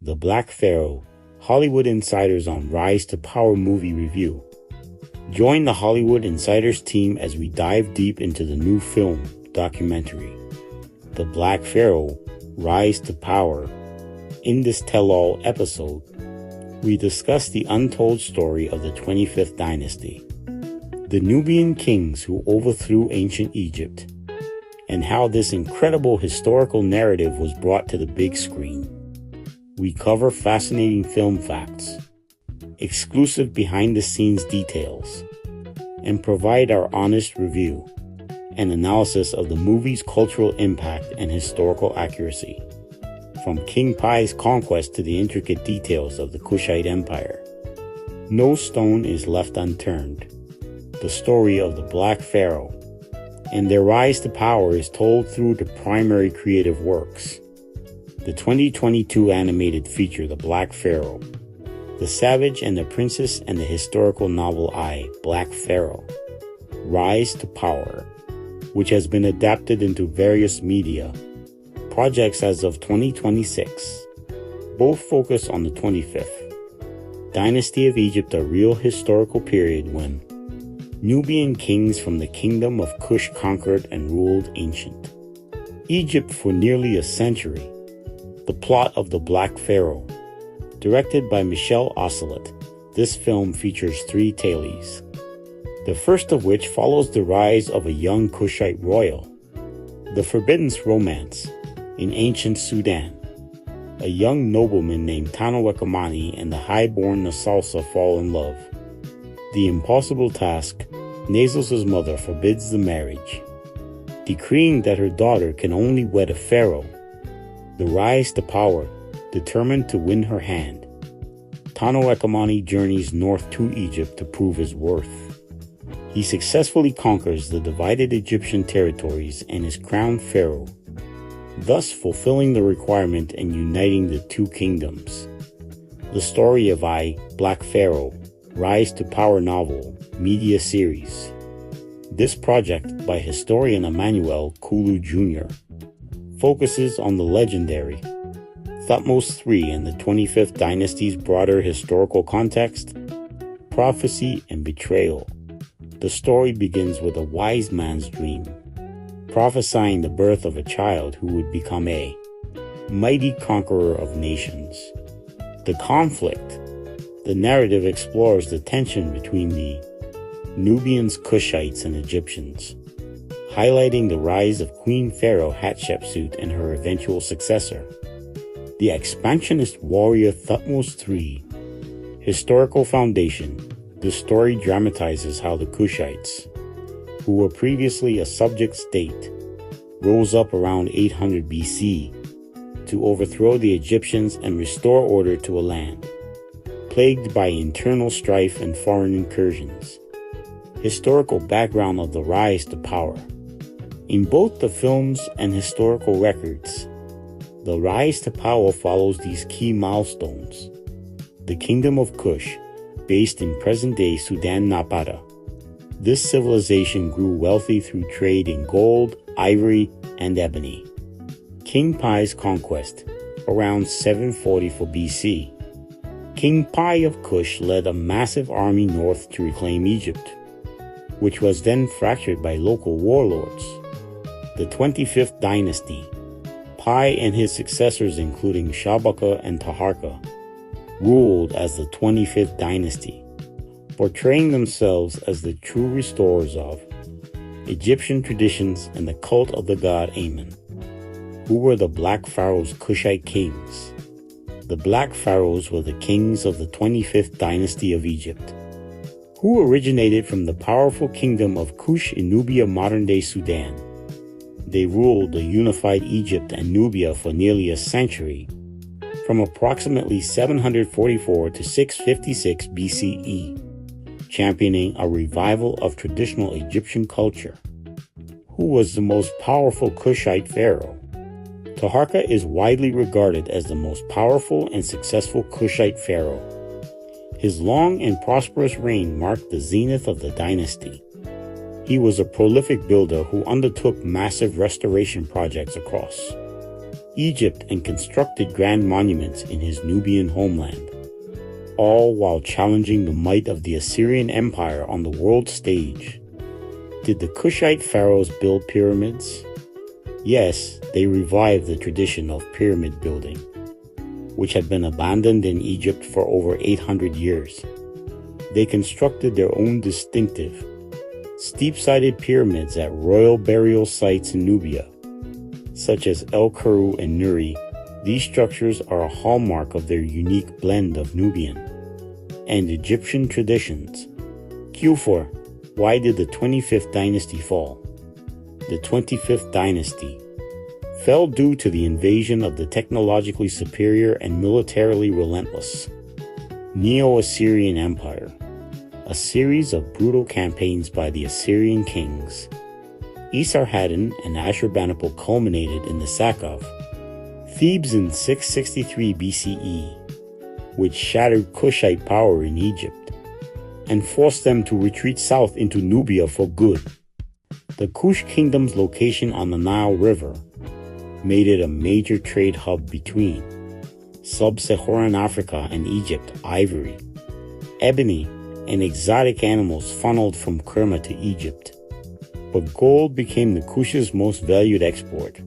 The Black Pharaoh, Hollywood Insiders on Rise to Power movie review. Join the Hollywood Insiders team as we dive deep into the new film documentary, The Black Pharaoh, Rise to Power. In this tell-all episode, we discuss the untold story of the 25th Dynasty, the Nubian kings who overthrew ancient Egypt, and how this incredible historical narrative was brought to the big screen. We cover fascinating film facts, exclusive behind-the-scenes details, and provide our honest review and analysis of the movie's cultural impact and historical accuracy, from King Piye's conquest to the intricate details of the Kushite Empire. No stone is left unturned. The story of the Black Pharaoh and their rise to power is told through the primary creative works. The 2022 animated feature, The Black Pharaoh, The Savage and the Princess, and the historical novel Black Pharaoh, Rise to Power, which has been adapted into various media projects as of 2026. Both focus on the 25th Dynasty of Egypt, a real historical period when Nubian kings from the kingdom of Kush conquered and ruled ancient Egypt for nearly a century. The plot of The Black Pharaoh. Directed by Michel Ocelot, this film features three tales. The first of which follows the rise of a young Kushite royal, the forbidden romance in ancient Sudan. A young nobleman named Tano Wekamani and the high-born Nasalsa fall in love. The impossible task, Nasos' mother forbids the marriage, decreeing that her daughter can only wed a pharaoh. The rise to power, determined to win her hand, Tano Wekamani journeys north to Egypt to prove his worth. He successfully conquers the divided Egyptian territories and is crowned pharaoh, thus fulfilling the requirement and uniting the two kingdoms. The story of Black Pharaoh, Rise to Power novel, media series. This project, by historian Emmanuel Kulu Jr., focuses on the legendary Thutmose III and the 25th Dynasty's broader historical context, prophecy, and betrayal. The story begins with a wise man's dream, prophesying the birth of a child who would become a mighty conqueror of nations. The conflict. The narrative explores the tension between the Nubians, Kushites, and Egyptians, highlighting the rise of Queen Pharaoh Hatshepsut and her eventual successor, the expansionist warrior Thutmose III. Historical foundation. The story dramatizes how the Kushites, who were previously a subject state, rose up around 800 BC to overthrow the Egyptians and restore order to a land plagued by internal strife and foreign incursions. Historical background of the rise to power. In both the films and historical records, the rise to power follows these key milestones. The Kingdom of Kush, based in present-day Sudan Napata. This civilization grew wealthy through trade in gold, ivory, and ebony. King Piye's conquest, around 744 BC. King Piye of Kush led a massive army north to reclaim Egypt, which was then fractured by local warlords. The 25th Dynasty. Piye and his successors, including Shabaka and Taharqa, ruled as the 25th Dynasty, portraying themselves as the true restorers of Egyptian traditions and the cult of the god Amen, who were the Black Pharaoh's Kushite kings. The Black Pharaohs were the kings of the 25th Dynasty of Egypt, who originated from the powerful kingdom of Kush in Nubia, modern-day Sudan. They ruled the unified Egypt and Nubia for nearly a century, from approximately 744 to 656 BCE, championing a revival of traditional Egyptian culture. Who was the most powerful Kushite pharaoh? Taharqa is widely regarded as the most powerful and successful Kushite pharaoh. His long and prosperous reign marked the zenith of the dynasty. He was a prolific builder who undertook massive restoration projects across Egypt, and constructed grand monuments in his Nubian homeland, all while challenging the might of the Assyrian Empire on the world stage. Did the Kushite pharaohs build pyramids? Yes, they revived the tradition of pyramid building, which had been abandoned in Egypt for over 800 years. They constructed their own distinctive, steep-sided pyramids at royal burial sites in Nubia, such as El Kuru and Nuri. These structures are a hallmark of their unique blend of Nubian and Egyptian traditions. Q4. Why did the 25th dynasty fall? The 25th dynasty fell due to the invasion of the technologically superior and militarily relentless Neo-Assyrian Empire, a series of brutal campaigns by the Assyrian kings Esarhaddon and Ashurbanipal culminated in the sack of Thebes in 663 BCE, which shattered Kushite power in Egypt and forced them to retreat south into Nubia for good. The Kush kingdom's location on the Nile River made it a major trade hub between sub-Saharan Africa and Egypt. Ivory, ebony, and exotic animals funneled from Kerma to Egypt. But gold became the Kush's most valued export.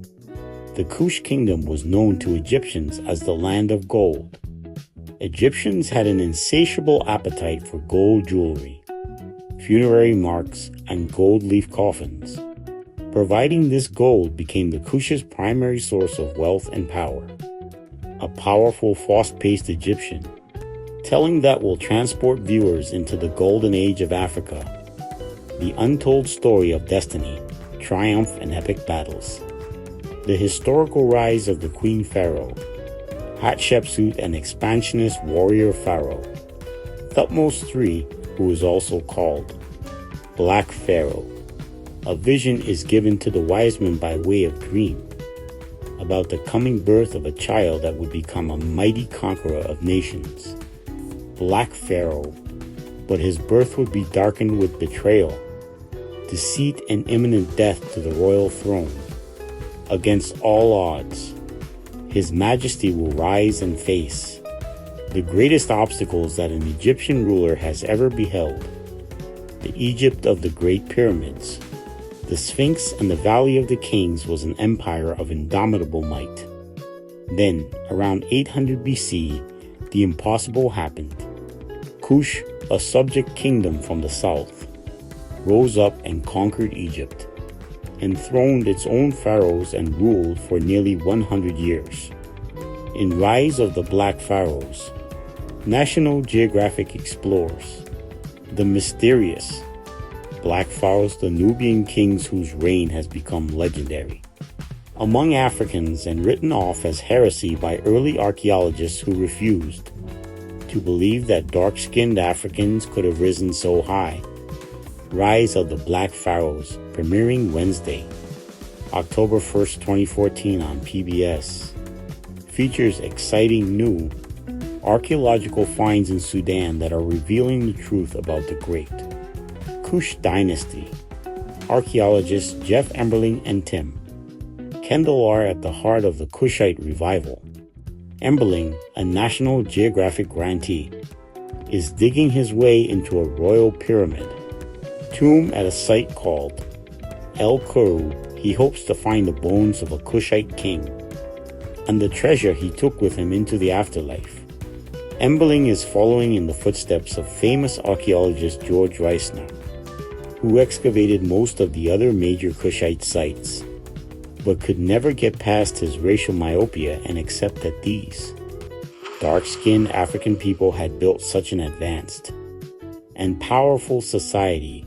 The Kush kingdom was known to Egyptians as the land of gold. Egyptians had an insatiable appetite for gold jewelry, funerary marks, and gold leaf coffins. Providing this gold became the Kush's primary source of wealth and power. A powerful, fast-paced Egyptian, telling that will transport viewers into the golden age of Africa, the untold story of destiny, triumph, and epic battles. The historical rise of the Queen Pharaoh, Hatshepsut, an expansionist warrior pharaoh, Thutmose III, who is also called Black Pharaoh. A vision is given to the wise men by way of dream about the coming birth of a child that would become a mighty conqueror of nations. Black Pharaoh, but his birth would be darkened with betrayal, deceit, and imminent death to the royal throne. Against all odds, His Majesty will rise and face the greatest obstacles that an Egyptian ruler has ever beheld: the Egypt of the Great Pyramids. The Sphinx and the Valley of the Kings was an empire of indomitable might. Then, around 800 BC, the impossible happened. Kush, a subject kingdom from the south, rose up and conquered Egypt, enthroned its own pharaohs, and ruled for nearly 100 years. In Rise of the Black Pharaohs, National Geographic explores the mysterious Black Pharaohs, the Nubian kings whose reign has become legendary among Africans and written off as heresy by early archaeologists who refused to believe that dark-skinned Africans could have risen so high. Rise of the Black Pharaohs, premiering Wednesday, October 1st, 2014 on PBS. Features exciting new archaeological finds in Sudan that are revealing the truth about the great Kush dynasty. Archaeologists Jeff Emberling and Tim Kendall are at the heart of the Kushite revival. Emberling, a National Geographic grantee, is digging his way into a royal pyramid tomb at a site called El Kuru. He hopes to find the bones of a Kushite king and the treasure he took with him into the afterlife. Emberling is following in the footsteps of famous archaeologist George Reisner, who excavated most of the other major Kushite sites, but could never get past his racial myopia and accept that these dark-skinned African people had built such an advanced and powerful society